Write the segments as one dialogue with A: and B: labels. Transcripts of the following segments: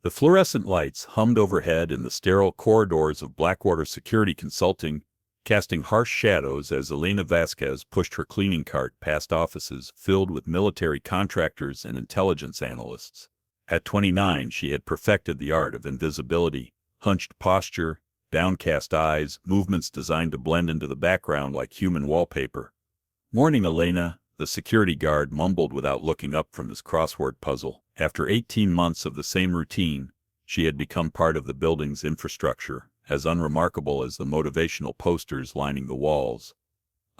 A: The fluorescent lights hummed overhead in the sterile corridors of Blackwater Security Consulting, casting harsh shadows as Elena Vasquez pushed her cleaning cart past offices filled with military contractors and intelligence analysts. At 29, she had perfected the art of invisibility, hunched posture, downcast eyes, movements designed to blend into the background like human wallpaper. "Morning, Elena," the security guard mumbled without looking up from his crossword puzzle. After 18 months of the same routine, she had become part of the building's infrastructure, as unremarkable as the motivational posters lining the walls.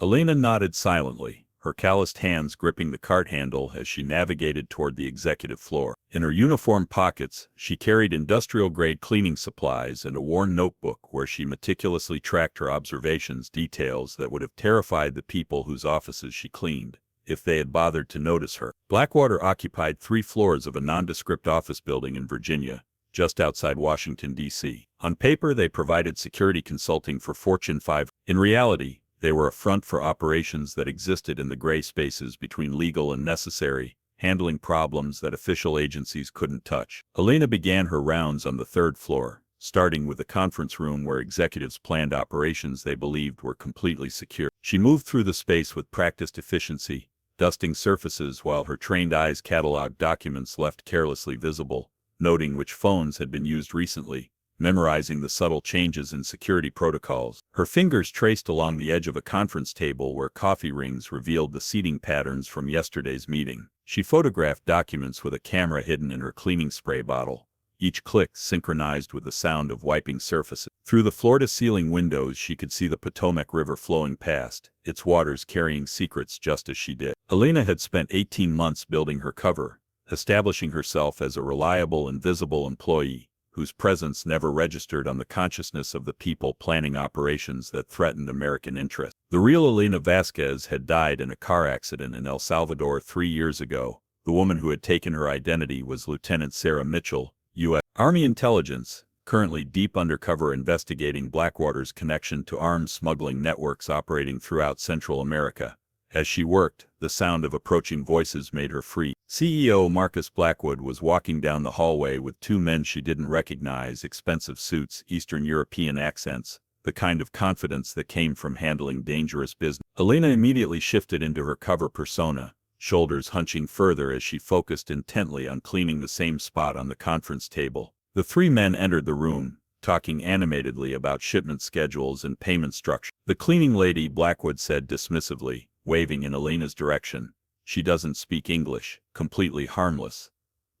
A: Elena nodded silently, her calloused hands gripping the cart handle as she navigated toward the executive floor. In her uniform pockets, she carried industrial-grade cleaning supplies and a worn notebook where she meticulously tracked her observations, details that would have terrified the people whose offices she cleaned if they had bothered to notice her. Blackwater occupied 3 floors of a nondescript office building in Virginia, just outside Washington, D.C. On paper, they provided security consulting for Fortune 5. In reality, they were a front for operations that existed in the gray spaces between legal and necessary, handling problems that official agencies couldn't touch. Elena began her rounds on the 3rd floor, starting with the conference room where executives planned operations they believed were completely secure. She moved through the space with practiced efficiency, dusting surfaces while her trained eyes cataloged documents left carelessly visible, noting which phones had been used recently, memorizing the subtle changes in security protocols. Her fingers traced along the edge of a conference table where coffee rings revealed the seating patterns from yesterday's meeting. She photographed documents with a camera hidden in her cleaning spray bottle, each click synchronized with the sound of wiping surfaces. Through the floor-to-ceiling windows she could see the Potomac River flowing past, its waters carrying secrets just as she did. Elena had spent 18 months building her cover, establishing herself as a reliable and visible employee, whose presence never registered on the consciousness of the people planning operations that threatened American interests. The real Elena Vasquez had died in a car accident in El Salvador 3 years ago. The woman who had taken her identity was Lieutenant Sarah Mitchell, U.S. Army Intelligence, currently deep undercover investigating Blackwater's connection to arms smuggling networks operating throughout Central America. As she worked, the sound of approaching voices made her free. CEO Marcus Blackwood was walking down the hallway with 2 men she didn't recognize, expensive suits, Eastern European accents, the kind of confidence that came from handling dangerous business. Elena immediately shifted into her cover persona, shoulders hunching further as she focused intently on cleaning the same spot on the conference table. The 3 men entered the room, talking animatedly about shipment schedules and payment structure. "The cleaning lady," Blackwood said dismissively, waving in Elena's direction. "She doesn't speak English." Completely harmless.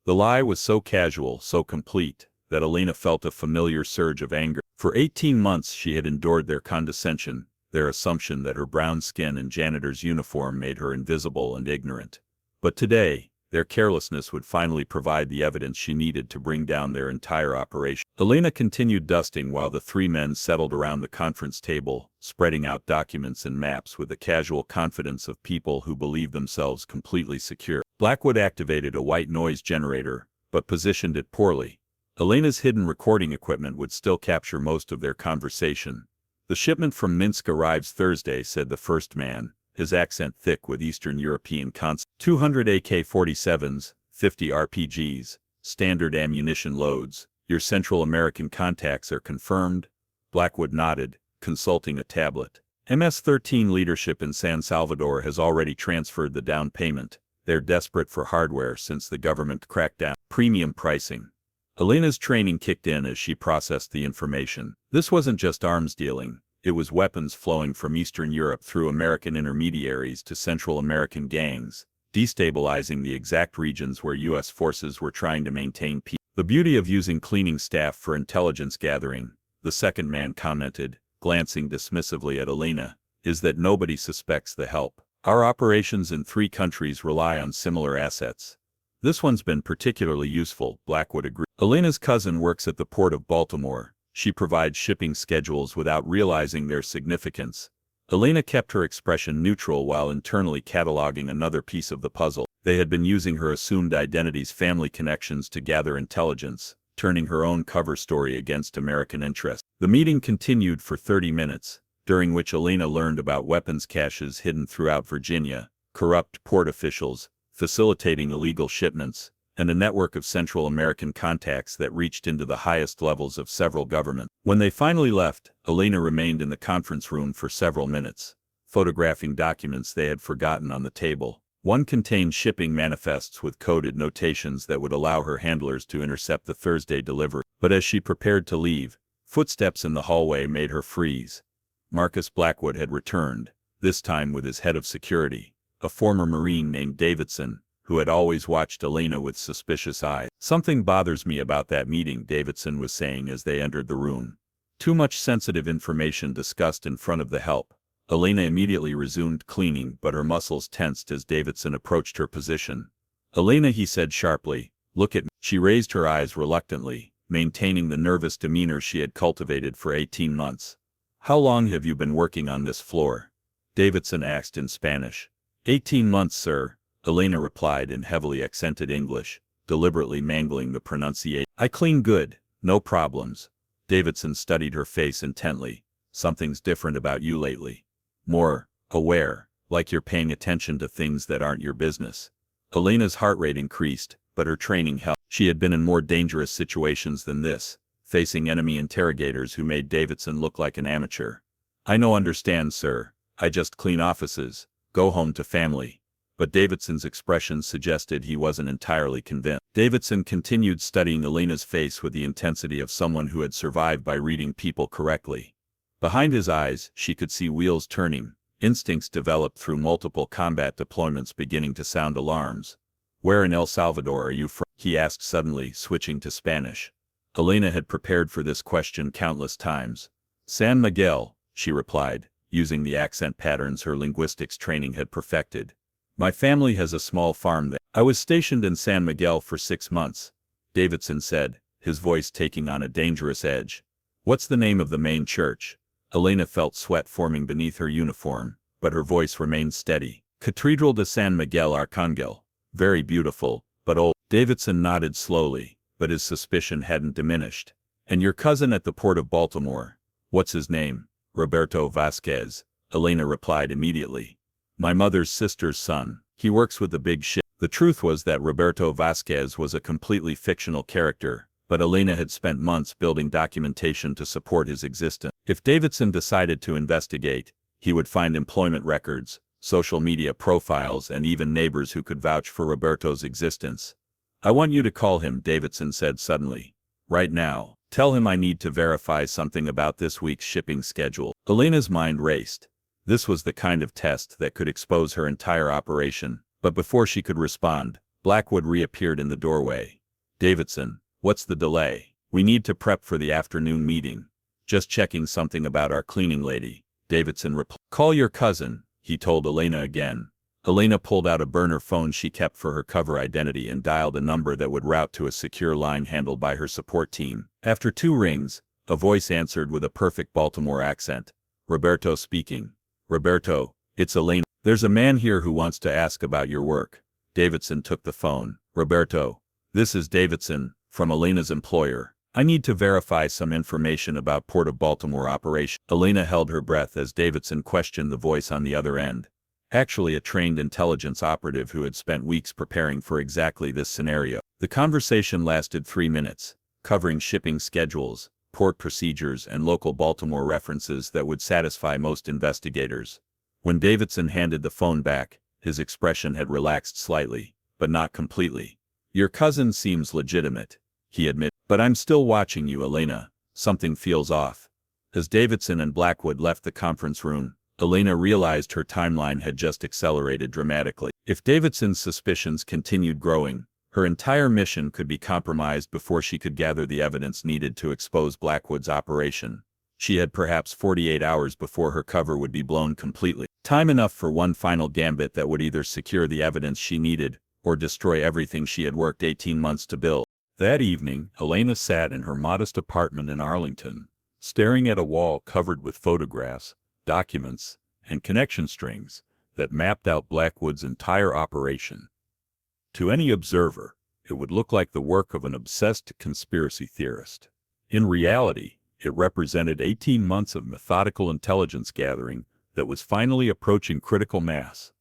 A: The lie was so casual, so complete, that Elena felt a familiar surge of anger. For 18 months she had endured their condescension, their assumption that her brown skin and janitor's uniform made her invisible and ignorant. But today, their carelessness would finally provide the evidence she needed to bring down their entire operation. Elena continued dusting while the 3 men settled around the conference table, spreading out documents and maps with the casual confidence of people who believe themselves completely secure. Blackwood activated a white noise generator, but positioned it poorly. Elena's hidden recording equipment would still capture most of their conversation. "The shipment from Minsk arrives Thursday," said the first man, his accent thick with Eastern European consonants. 200 AK-47s, 50 RPGs, standard ammunition loads. "Your Central American contacts are confirmed?" Blackwood nodded, consulting a tablet. MS-13 leadership in San Salvador has already transferred the down payment. They're desperate for hardware since the government cracked down. Premium pricing. Elena's training kicked in as she processed the information. This wasn't just arms dealing. It was weapons flowing from Eastern Europe through American intermediaries to Central American gangs, destabilizing the exact regions where U.S. forces were trying to maintain peace. "The beauty of using cleaning staff for intelligence gathering," the second man commented, glancing dismissively at Elena, "is that nobody suspects the help. Our operations in 3 countries rely on similar assets." "This one's been particularly useful," Blackwood agreed. Elena's cousin works at the Port of Baltimore. She provides shipping schedules without realizing their significance. Elena kept her expression neutral while internally cataloging another piece of the puzzle. They had been using her assumed identity's family connections to gather intelligence, turning her own cover story against American interests. The meeting continued for 30 minutes, during which Elena learned about weapons caches hidden throughout Virginia, corrupt port officials, facilitating illegal shipments, and a network of Central American contacts that reached into the highest levels of several governments. When they finally left, Elena remained in the conference room for several minutes, photographing documents they had forgotten on the table. One contained shipping manifests with coded notations that would allow her handlers to intercept the Thursday delivery. But as she prepared to leave, footsteps in the hallway made her freeze. Marcus Blackwood had returned, this time with his head of security, a former Marine named Davidson, who had always watched Elena with suspicious eyes. "Something bothers me about that meeting," Davidson was saying as they entered the room. "Too much sensitive information discussed in front of the help." Elena immediately resumed cleaning, but her muscles tensed as Davidson approached her position. "Elena," he said sharply, "look at me." She raised her eyes reluctantly, maintaining the nervous demeanor she had cultivated for 18 months. "How long have you been working on this floor?" Davidson asked in Spanish. 18 months, sir," Elena replied in heavily accented English, deliberately mangling the pronunciation. "I clean good, no problems." Davidson studied her face intently. "Something's different about you lately. More aware, like you're paying attention to things that aren't your business." Elena's heart rate increased, but her training helped. She had been in more dangerous situations than this, facing enemy interrogators who made Davidson look like an amateur. "I no understand, sir. I just clean offices, go home to family." But Davidson's expression suggested he wasn't entirely convinced. Davidson continued studying Elena's face with the intensity of someone who had survived by reading people correctly. Behind his eyes, she could see wheels turning, instincts developed through multiple combat deployments beginning to sound alarms. "Where in El Salvador are you from?" he asked suddenly, switching to Spanish. Elena had prepared for this question countless times. "San Miguel," she replied, using the accent patterns her linguistics training had perfected. "My family has a small farm there." "I was stationed in San Miguel for 6 months," Davidson said, his voice taking on a dangerous edge. "What's the name of the main church?" Elena felt sweat forming beneath her uniform, but her voice remained steady. "Catedral de San Miguel Arcangel. Very beautiful, but old." Davidson nodded slowly, but his suspicion hadn't diminished. "And your cousin at the port of Baltimore? What's his name?" "Roberto Vasquez," Elena replied immediately. "My mother's sister's son. He works with the big ship." The truth was that Roberto Vasquez was a completely fictional character, but Elena had spent months building documentation to support his existence. If Davidson decided to investigate, he would find employment records, social media profiles, and even neighbors who could vouch for Roberto's existence. "I want you to call him," Davidson said suddenly. "Right now. Tell him I need to verify something about this week's shipping schedule." Elena's mind raced. This was the kind of test that could expose her entire operation, but before she could respond, Blackwood reappeared in the doorway. "Davidson, what's the delay? We need to prep for the afternoon meeting." "Just checking something about our cleaning lady," Davidson replied. "Call your cousin," he told Elena again. Elena pulled out a burner phone she kept for her cover identity and dialed a number that would route to a secure line handled by her support team. After 2 rings, a voice answered with a perfect Baltimore accent. "Roberto speaking." "Roberto, it's Elena. There's a man here who wants to ask about your work." Davidson took the phone. "Roberto, this is Davidson, from Elena's employer. I need to verify some information about Port of Baltimore operation." Elena held her breath as Davidson questioned the voice on the other end. Actually a trained intelligence operative who had spent weeks preparing for exactly this scenario. The conversation lasted 3 minutes, covering shipping schedules, port procedures, and local Baltimore references that would satisfy most investigators. When Davidson handed the phone back, his expression had relaxed slightly, but not completely. "Your cousin seems legitimate," he admitted. "But I'm still watching you, Elena. Something feels off." As Davidson and Blackwood left the conference room, Elena realized her timeline had just accelerated dramatically. If Davidson's suspicions continued growing, her entire mission could be compromised before she could gather the evidence needed to expose Blackwood's operation. She had perhaps 48 hours before her cover would be blown completely. Time enough for one final gambit that would either secure the evidence she needed, or destroy everything she had worked 18 months to build. That evening, Elena sat in her modest apartment in Arlington, staring at a wall covered with photographs, documents, and connection strings that mapped out Blackwood's entire operation. To any observer, it would look like the work of an obsessed conspiracy theorist. In reality, it represented 18 months of methodical intelligence gathering that was finally approaching critical mass.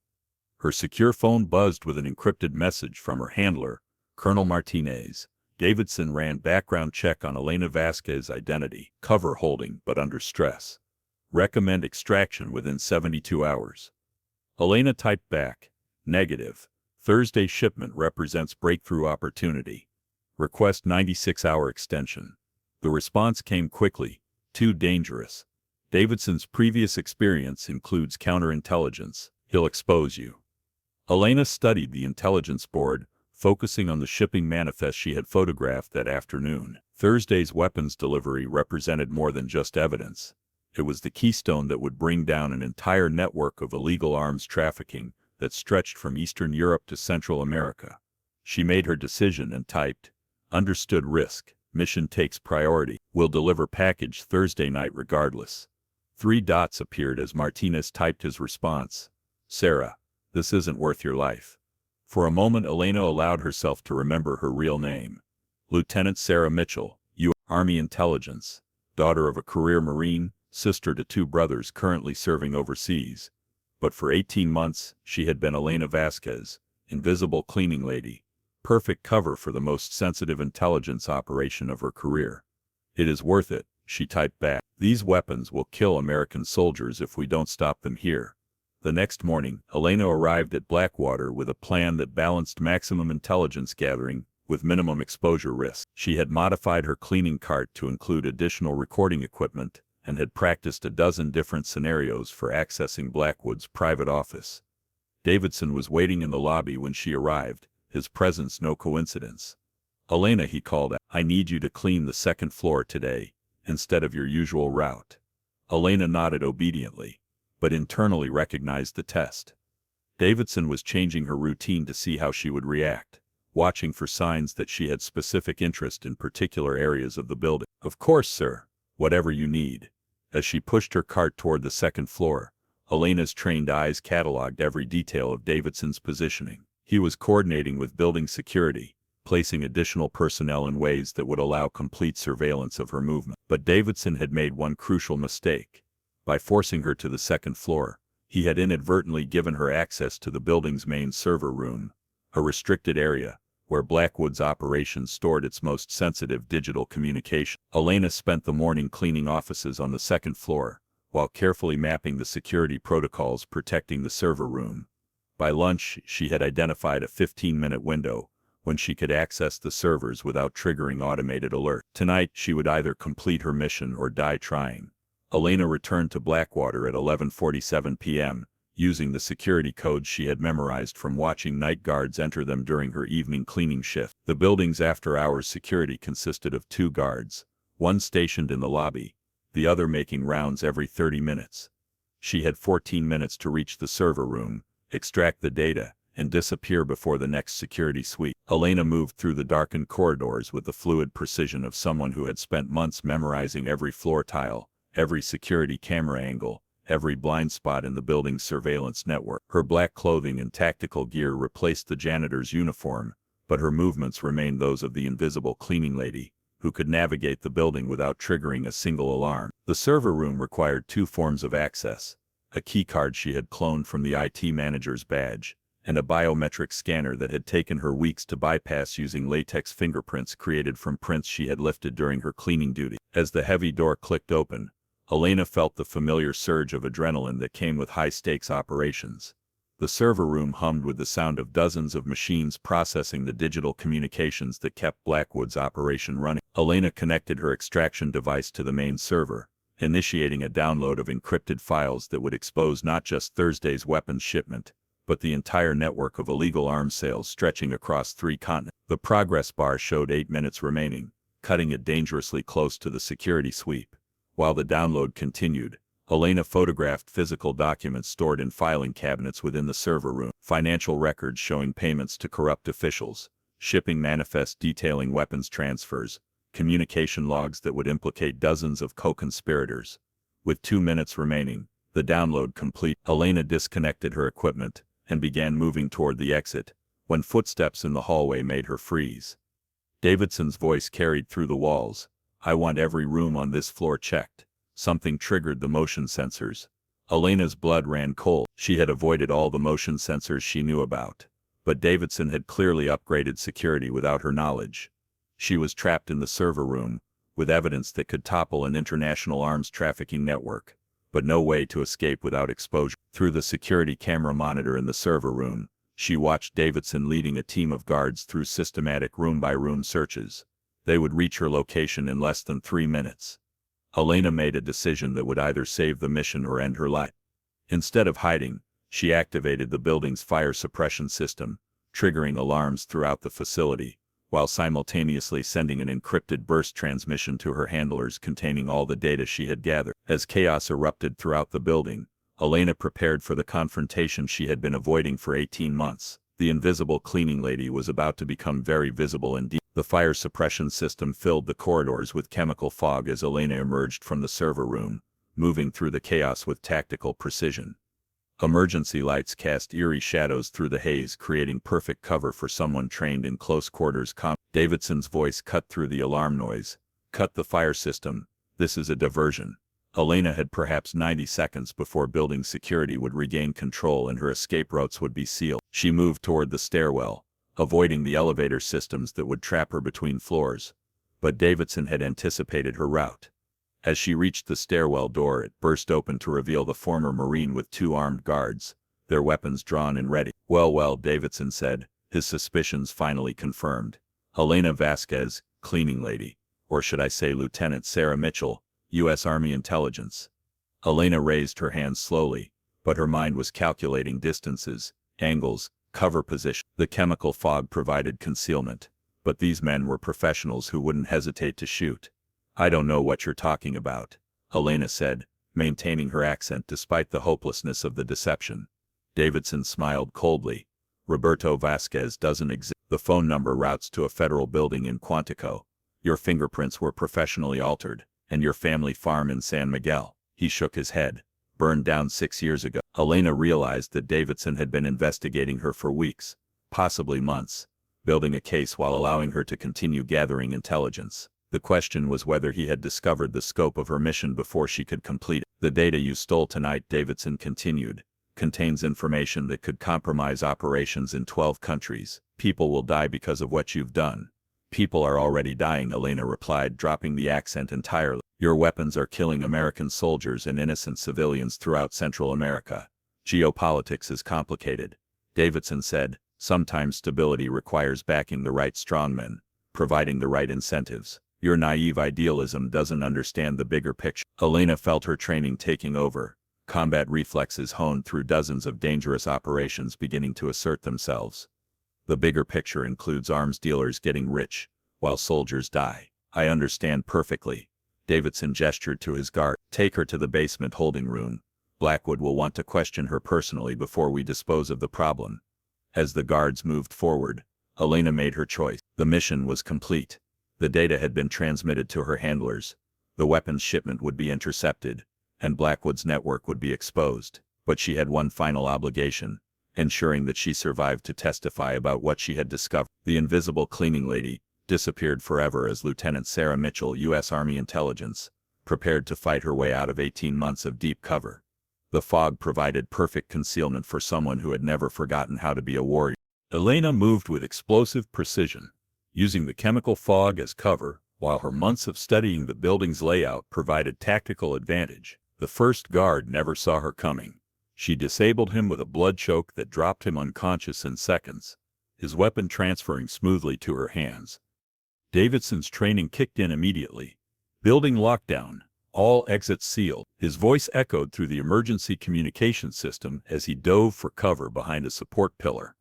A: Her secure phone buzzed with an encrypted message from her handler, Colonel Martinez. Davidson ran background check on Elena Vasquez's identity. Cover holding, but under stress. Recommend extraction within 72 hours. Elena typed back. Negative. Thursday shipment represents breakthrough opportunity. Request 96-hour extension. The response came quickly. Too dangerous. Davidson's previous experience includes counterintelligence. He'll expose you. Elena studied the intelligence board, focusing on the shipping manifest she had photographed that afternoon. Thursday's weapons delivery represented more than just evidence. It was the keystone that would bring down an entire network of illegal arms trafficking that stretched from Eastern Europe to Central America. She made her decision and typed, "Understood risk. Mission takes priority. Will deliver package Thursday night regardless." 3 dots appeared as Martinez typed his response. "Sarah, this isn't worth your life." For a moment Elena allowed herself to remember her real name. Lieutenant Sarah Mitchell, U.S. Army Intelligence, daughter of a career Marine, sister to 2 brothers currently serving overseas. But for 18 months, she had been Elena Vasquez, invisible cleaning lady. Perfect cover for the most sensitive intelligence operation of her career. "It is worth it," she typed back. "These weapons will kill American soldiers if we don't stop them here." The next morning, Elena arrived at Blackwater with a plan that balanced maximum intelligence gathering with minimum exposure risk. She had modified her cleaning cart to include additional recording equipment and had practiced a dozen different scenarios for accessing Blackwood's private office. Davidson was waiting in the lobby when she arrived, his presence no coincidence. "Elena," he called out, "I need you to clean the 2nd floor today, instead of your usual route." Elena nodded obediently, but internally recognized the test. Davidson was changing her routine to see how she would react, watching for signs that she had specific interest in particular areas of the building. "Of course, sir. Whatever you need." As she pushed her cart toward the 2nd floor, Elena's trained eyes cataloged every detail of Davidson's positioning. He was coordinating with building security, placing additional personnel in ways that would allow complete surveillance of her movement. But Davidson had made one crucial mistake. By forcing her to the 2nd floor, he had inadvertently given her access to the building's main server room, a restricted area where Blackwood's operations stored its most sensitive digital communication. Elena spent the morning cleaning offices on the 2nd floor, while carefully mapping the security protocols protecting the server room. By lunch, she had identified a 15-minute window when she could access the servers without triggering automated alert. Tonight, she would either complete her mission or die trying. Elena returned to Blackwater at 11:47 p.m., using the security codes she had memorized from watching night guards enter them during her evening cleaning shift. The building's after-hours security consisted of 2 guards, one stationed in the lobby, the other making rounds every 30 minutes. She had 14 minutes to reach the server room, extract the data, and disappear before the next security sweep. Elena moved through the darkened corridors with the fluid precision of someone who had spent months memorizing every floor tile, every security camera angle, every blind spot in the building's surveillance network. Her black clothing and tactical gear replaced the janitor's uniform, but her movements remained those of the invisible cleaning lady, who could navigate the building without triggering a single alarm. The server room required 2 forms of access: a keycard she had cloned from the IT manager's badge, and a biometric scanner that had taken her weeks to bypass using latex fingerprints created from prints she had lifted during her cleaning duty. As the heavy door clicked open, Elena felt the familiar surge of adrenaline that came with high-stakes operations. The server room hummed with the sound of dozens of machines processing the digital communications that kept Blackwood's operation running. Elena connected her extraction device to the main server, initiating a download of encrypted files that would expose not just Thursday's weapons shipment, but the entire network of illegal arms sales stretching across 3 continents. The progress bar showed 8 minutes remaining, cutting it dangerously close to the security sweep. While the download continued, Elena photographed physical documents stored in filing cabinets within the server room, financial records showing payments to corrupt officials, shipping manifests detailing weapons transfers, communication logs that would implicate dozens of co-conspirators. With 2 minutes remaining, the download complete, Elena disconnected her equipment and began moving toward the exit, when footsteps in the hallway made her freeze. Davidson's voice carried through the walls. "I want every room on this floor checked." Something triggered the motion sensors. Elena's blood ran cold. She had avoided all the motion sensors she knew about, But Davidson had clearly upgraded security without her knowledge. She was trapped in the server room, with evidence that could topple an international arms trafficking network, but no way to escape without exposure. Through the security camera monitor in the server room, she watched Davidson leading a team of guards through systematic room-by-room searches. They would reach her location in less than 3 minutes. Elena made a decision that would either save the mission or end her life. Instead of hiding, she activated the building's fire suppression system, triggering alarms throughout the facility, while simultaneously sending an encrypted burst transmission to her handlers containing all the data she had gathered. As chaos erupted throughout the building, Elena prepared for the confrontation she had been avoiding for 18 months. The invisible cleaning lady was about to become very visible indeed. The fire suppression system filled the corridors with chemical fog as Elena emerged from the server room, moving through the chaos with tactical precision. Emergency lights cast eerie shadows through the haze, creating perfect cover for someone trained in close quarters combat. Davidson's voice cut through the alarm noise. "Cut the fire system. This is a diversion." Elena had perhaps 90 seconds before building security would regain control and her escape routes would be sealed. She moved toward the stairwell, avoiding the elevator systems that would trap her between floors. But Davidson had anticipated her route. As she reached the stairwell door, it burst open to reveal the former Marine with 2 armed guards, their weapons drawn and ready. Well, Davidson said, his suspicions finally confirmed. Elena Vasquez, cleaning lady, or should I say Lieutenant Sarah Mitchell, U.S. Army Intelligence. Elena raised her hands slowly, but her mind was calculating distances, angles, cover position. The chemical fog provided concealment, but these men were professionals who wouldn't hesitate to shoot. "I don't know what you're talking about," Elena said, maintaining her accent despite the hopelessness of the deception. Davidson smiled coldly. "Roberto Vasquez doesn't exist. The phone number routes to a federal building in Quantico. Your fingerprints were professionally altered, and your family farm in San Miguel." He shook his head. "Burned down 6 years ago." Elena realized that Davidson had been investigating her for weeks, possibly months, building a case while allowing her to continue gathering intelligence. The question was whether he had discovered the scope of her mission before she could complete it. "The data you stole tonight," Davidson continued, "contains information that could compromise operations in 12 countries. People will die because of what you've done." "People are already dying," Elena replied, dropping the accent entirely. "Your weapons are killing American soldiers and innocent civilians throughout Central America. Geopolitics is complicated," Davidson said. "Sometimes stability requires backing the right strongmen, providing the right incentives. Your naive idealism doesn't understand the bigger picture." Elena felt her training taking over, combat reflexes honed through dozens of dangerous operations beginning to assert themselves. "The bigger picture includes arms dealers getting rich, while soldiers die." "I understand perfectly." Davidson gestured to his guard. "Take her to the basement holding room. Blackwood will want to question her personally before we dispose of the problem." As the guards moved forward, Elena made her choice. The mission was complete. The data had been transmitted to her handlers. The weapons shipment would be intercepted, and Blackwood's network would be exposed. But she had one final obligation, ensuring that she survived to testify about what she had discovered. The invisible cleaning lady disappeared forever as Lieutenant Sarah Mitchell, U.S. Army Intelligence, prepared to fight her way out of 18 months of deep cover. The fog provided perfect concealment for someone who had never forgotten how to be a warrior. Elena moved with explosive precision, using the chemical fog as cover, while her months of studying the building's layout provided tactical advantage. The first guard never saw her coming. She disabled him with a blood choke that dropped him unconscious in seconds, his weapon transferring smoothly to her hands. Davidson's training kicked in immediately. Building lockdown, all exits sealed. His voice echoed through the emergency communication system as he dove for cover behind a support pillar.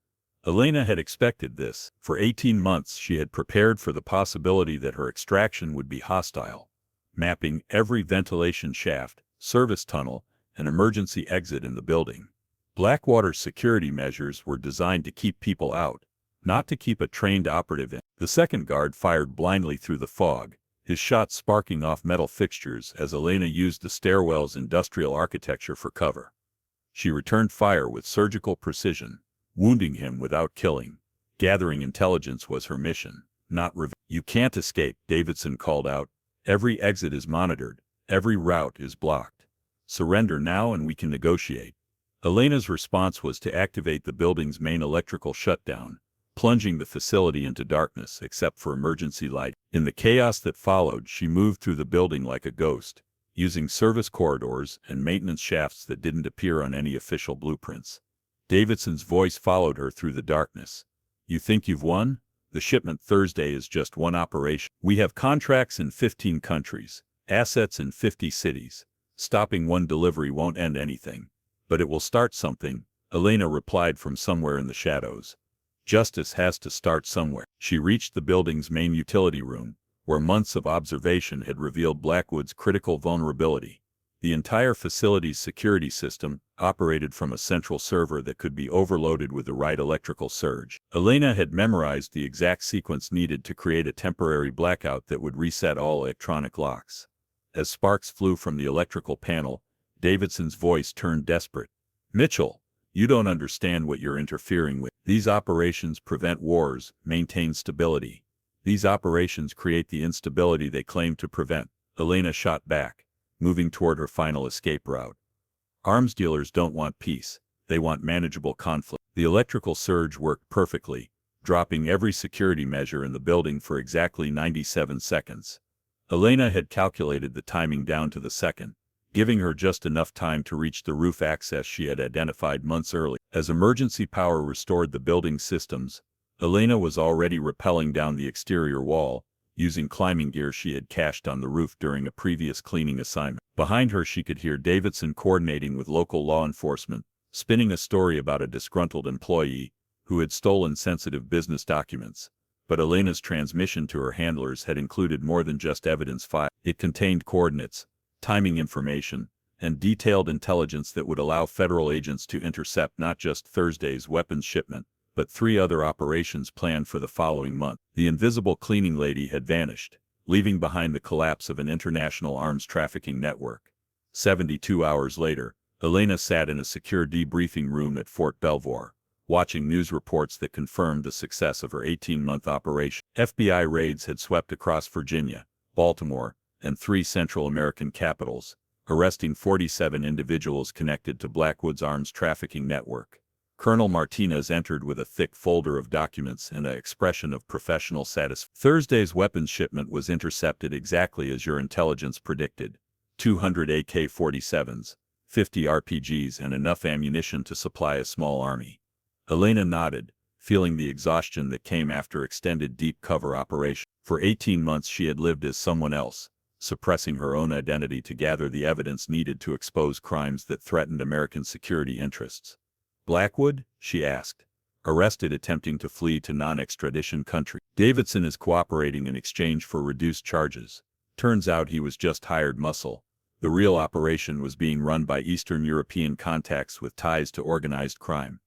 A: Elena had expected this. For 18 months she had prepared for the possibility that her extraction would be hostile, mapping every ventilation shaft, service tunnel, and emergency exit in the building. Blackwater security measures were designed to keep people out, not to keep a trained operative in. The second guard fired blindly through the fog, his shot sparking off metal fixtures as Elena used the stairwell's industrial architecture for cover. She returned fire with surgical precision, wounding him without killing. Gathering intelligence was her mission, not revenge. "You can't escape," Davidson called out. "Every exit is monitored. Every route is blocked. Surrender now and we can negotiate." Elena's response was to activate the building's main electrical shutdown, plunging the facility into darkness except for emergency light. In the chaos that followed, she moved through the building like a ghost, using service corridors and maintenance shafts that didn't appear on any official blueprints. Davidson's voice followed her through the darkness. "You think you've won? The shipment Thursday is just one operation. We have contracts in 15 countries, assets in 50 cities. Stopping one delivery won't end anything. But it will start something," Elena replied from somewhere in the shadows. "Justice has to start somewhere." She reached the building's main utility room, where months of observation had revealed Blackwood's critical vulnerability. The entire facility's security system operated from a central server that could be overloaded with the right electrical surge. Elena had memorized the exact sequence needed to create a temporary blackout that would reset all electronic locks. As sparks flew from the electrical panel, Davidson's voice turned desperate. "Mitchell, you don't understand what you're interfering with. These operations prevent wars, maintain stability. These operations create the instability they claim to prevent." Elena shot back, moving toward her final escape route. "Arms dealers don't want peace. They want manageable conflict." The electrical surge worked perfectly, dropping every security measure in the building for exactly 97 seconds. Elena had calculated the timing down to the second, giving her just enough time to reach the roof access she had identified months earlier. As emergency power restored the building's systems, Elena was already rappelling down the exterior wall, using climbing gear she had cached on the roof during a previous cleaning assignment. Behind her she could hear Davidson coordinating with local law enforcement, spinning a story about a disgruntled employee who had stolen sensitive business documents. But Elena's transmission to her handlers had included more than just evidence file. It contained coordinates, timing information, and detailed intelligence that would allow federal agents to intercept not just Thursday's weapons shipment, but 3 other operations planned for the following month. The invisible cleaning lady had vanished, leaving behind the collapse of an international arms trafficking network. 72 hours later, Elena sat in a secure debriefing room at Fort Belvoir, watching news reports that confirmed the success of her 18-month operation. FBI raids had swept across Virginia, Baltimore, and 3 Central American capitals, arresting 47 individuals connected to Blackwood's arms trafficking network. Colonel Martinez entered with a thick folder of documents and an expression of professional satisfaction. "Thursday's weapons shipment was intercepted exactly as your intelligence predicted. 200 AK-47s, 50 RPGs, and enough ammunition to supply a small army." Elena nodded, feeling the exhaustion that came after extended deep cover operation. For 18 months she had lived as someone else, suppressing her own identity to gather the evidence needed to expose crimes that threatened American security interests. "Blackwood?" she asked. "Arrested attempting to flee to non-extradition country. Davidson is cooperating in exchange for reduced charges. Turns out he was just hired muscle. The real operation was being run by Eastern European contacts with ties to organized crime."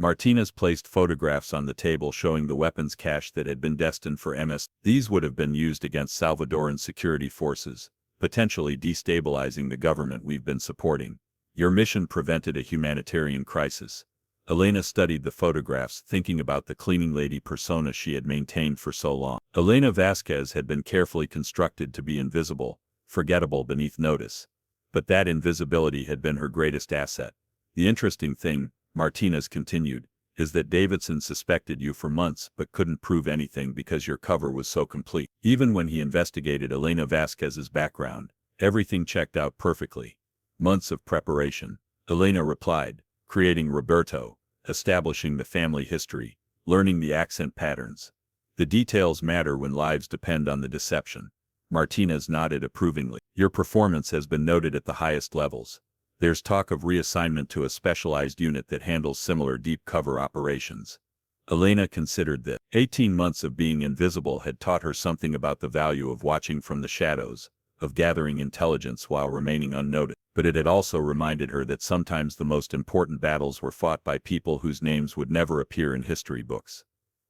A: Martinez placed photographs on the table showing the weapons cache that had been destined for MS. "These would have been used against Salvadoran security forces, potentially destabilizing the government we've been supporting. Your mission prevented a humanitarian crisis." Elena studied the photographs, thinking about the cleaning lady persona she had maintained for so long. Elena Vasquez had been carefully constructed to be invisible, forgettable beneath notice. But that invisibility had been her greatest asset. "The interesting thing," Martinez continued, "is that Davidson suspected you for months but couldn't prove anything because your cover was so complete. Even when he investigated Elena Vasquez's background, everything checked out perfectly." "Months of preparation," Elena replied, "creating Roberto, establishing the family history, learning the accent patterns. The details matter when lives depend on the deception." Martinez nodded approvingly. "Your performance has been noted at the highest levels. There's talk of reassignment to a specialized unit that handles similar deep cover operations." Elena considered that 18 months of being invisible had taught her something about the value of watching from the shadows, of gathering intelligence while remaining unnoticed. But it had also reminded her that sometimes the most important battles were fought by people whose names would never appear in history books.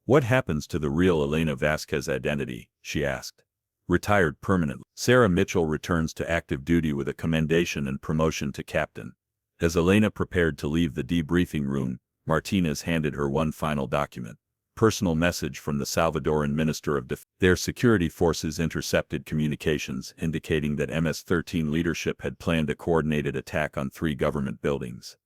A: "What happens to the real Elena Vasquez identity?" she asked. "Retired permanently. Sarah Mitchell returns to active duty with a commendation and promotion to captain." As Elena prepared to leave the debriefing room, Martinez handed her one final document. Personal message from the Salvadoran Minister of Defense. Their security forces intercepted communications indicating that MS-13 leadership had planned a coordinated attack on 3 government buildings.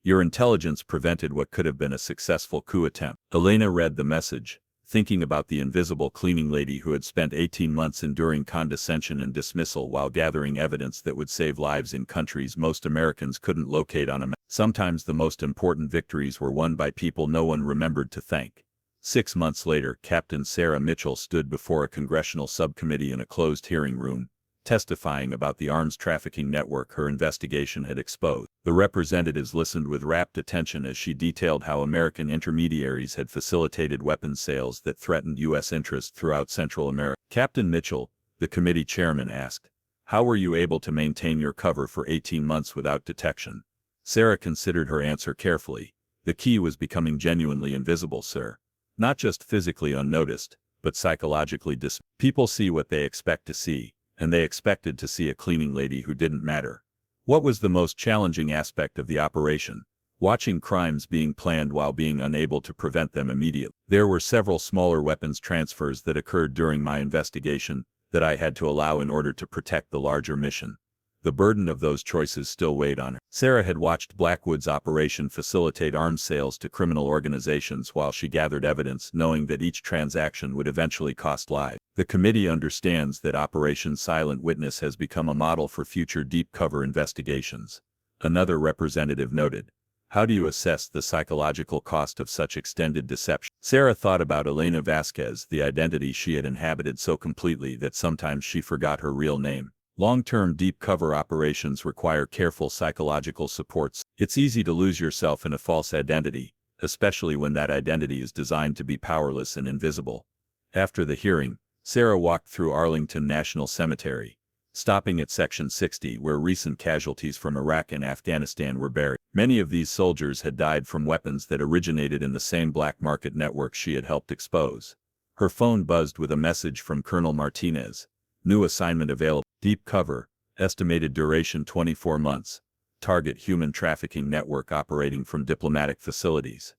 A: Your intelligence prevented what could have been a successful coup attempt. Elena read the message, thinking about the invisible cleaning lady who had spent 18 months enduring condescension and dismissal while gathering evidence that would save lives in countries most Americans couldn't locate on a map. Sometimes the most important victories were won by people no one remembered to thank. 6 months later, Captain Sarah Mitchell stood before a congressional subcommittee in a closed hearing room, testifying about the arms trafficking network her investigation had exposed. The representatives listened with rapt attention as she detailed how American intermediaries had facilitated weapons sales that threatened U.S. interests throughout Central America. Captain Mitchell, the committee chairman, asked, "How were you able to maintain your cover for 18 months without detection?" Sarah considered her answer carefully. "The key was becoming genuinely invisible, sir. Not just physically unnoticed, but psychologically dismissed. People see what they expect to see, and they expected to see a cleaning lady who didn't matter." What was the most challenging aspect of the operation? Watching crimes being planned while being unable to prevent them immediately. There were several smaller weapons transfers that occurred during my investigation that I had to allow in order to protect the larger mission. The burden of those choices still weighed on her. Sarah had watched Blackwood's operation facilitate arms sales to criminal organizations while she gathered evidence, knowing that each transaction would eventually cost lives. The committee understands that Operation Silent Witness has become a model for future deep cover investigations. Another representative noted, "How do you assess the psychological cost of such extended deception?" Sarah thought about Elena Vasquez, the identity she had inhabited so completely that sometimes she forgot her real name. Long-term deep cover operations require careful psychological supports. It's easy to lose yourself in a false identity, especially when that identity is designed to be powerless and invisible. After the hearing, Sarah walked through Arlington National Cemetery, stopping at Section 60 where recent casualties from Iraq and Afghanistan were buried. Many of these soldiers had died from weapons that originated in the same black market network she had helped expose. Her phone buzzed with a message from Colonel Martinez. "New assignment available. Deep cover. Estimated duration 24 months. Target human trafficking network operating from diplomatic facilities."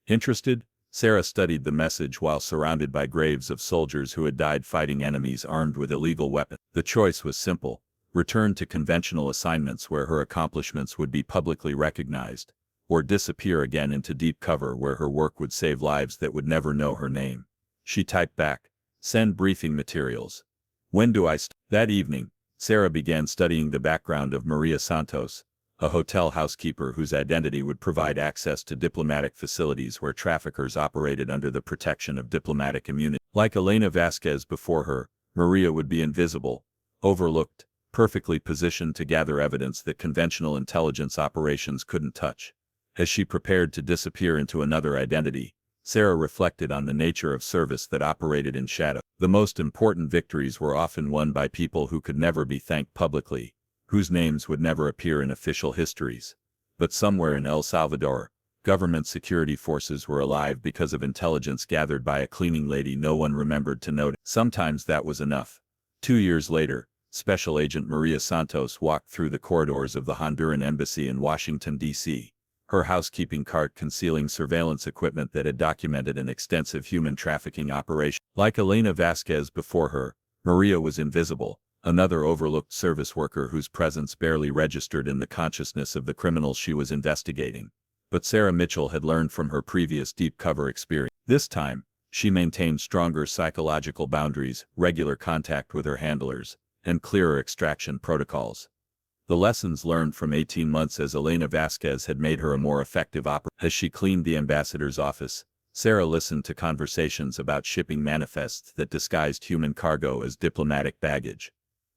A: Interested? Sarah studied the message while surrounded by graves of soldiers who had died fighting enemies armed with illegal weapons. The choice was simple: return to conventional assignments where her accomplishments would be publicly recognized, or disappear again into deep cover where her work would save lives that would never know her name. She typed back, "Send briefing materials. When do I start?" That evening, Sarah began studying the background of Maria Santos, a hotel housekeeper whose identity would provide access to diplomatic facilities where traffickers operated under the protection of diplomatic immunity. Like Elena Vasquez before her, Maria would be invisible, overlooked, perfectly positioned to gather evidence that conventional intelligence operations couldn't touch. As she prepared to disappear into another identity, Sarah reflected on the nature of service that operated in shadow. The most important victories were often won by people who could never be thanked publicly, whose names would never appear in official histories. But somewhere in El Salvador, government security forces were alive because of intelligence gathered by a cleaning lady no one remembered to note. Sometimes that was enough. 2 years later, Special Agent Maria Santos walked through the corridors of the Honduran embassy in Washington, D.C., her housekeeping cart concealing surveillance equipment that had documented an extensive human trafficking operation. Like Elena Vasquez before her, Maria was invisible, another overlooked service worker whose presence barely registered in the consciousness of the criminals she was investigating. But Sarah Mitchell had learned from her previous deep cover experience. This time, she maintained stronger psychological boundaries, regular contact with her handlers, and clearer extraction protocols. The lessons learned from 18 months as Elena Vasquez had made her a more effective operator. As she cleaned the ambassador's office, Sarah listened to conversations about shipping manifests that disguised human cargo as diplomatic baggage.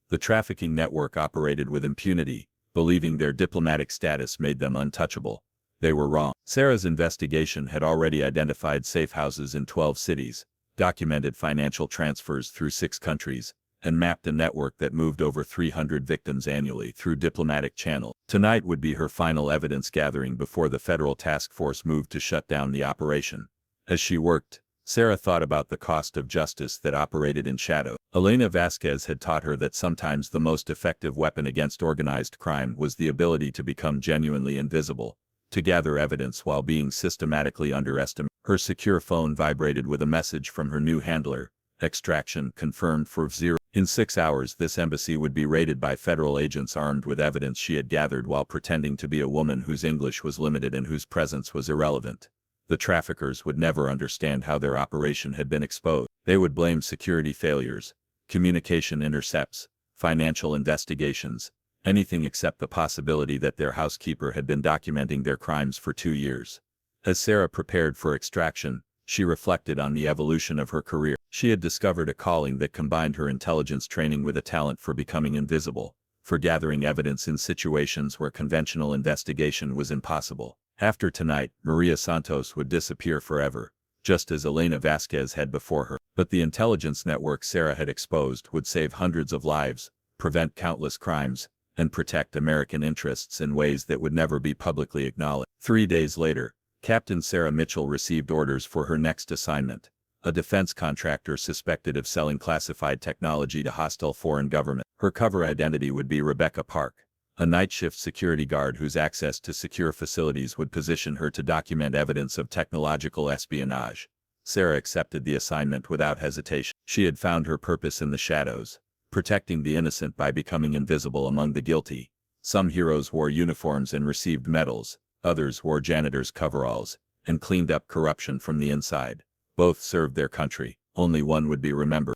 A: The trafficking network operated with impunity, believing their diplomatic status made them untouchable. They were wrong. Sarah's investigation had already identified safe houses in 12 cities, documented financial transfers through 6 countries, and mapped a network that moved over 300 victims annually through diplomatic channels. Tonight would be her final evidence gathering before the federal task force moved to shut down the operation. As she worked, Sarah thought about the cost of justice that operated in shadow. Elena Vasquez had taught her that sometimes the most effective weapon against organized crime was the ability to become genuinely invisible, to gather evidence while being systematically underestimated. Her secure phone vibrated with a message from her new handler, Extraction confirmed for 0. In 6 hours, this embassy would be raided by federal agents armed with evidence she had gathered while pretending to be a woman whose English was limited and whose presence was irrelevant. The traffickers would never understand how their operation had been exposed. They would blame security failures, communication intercepts, financial investigations, anything except the possibility that their housekeeper had been documenting their crimes for 2 years. As Sarah prepared for extraction, she reflected on the evolution of her career. She had discovered a calling that combined her intelligence training with a talent for becoming invisible, for gathering evidence in situations where conventional investigation was impossible. After tonight, Maria Santos would disappear forever, just as Elena Vasquez had before her. But the intelligence network Sarah had exposed would save hundreds of lives, prevent countless crimes, and protect American interests in ways that would never be publicly acknowledged. 3 days later, Captain Sarah Mitchell received orders for her next assignment, a defense contractor suspected of selling classified technology to hostile foreign government. Her cover identity would be Rebecca Park, a night shift security guard whose access to secure facilities would position her to document evidence of technological espionage. Sarah accepted the assignment without hesitation. She had found her purpose in the shadows, protecting the innocent by becoming invisible among the guilty. Some heroes wore uniforms and received medals, others wore janitors' coveralls, and cleaned up corruption from the inside. Both served their country, only one would be remembered.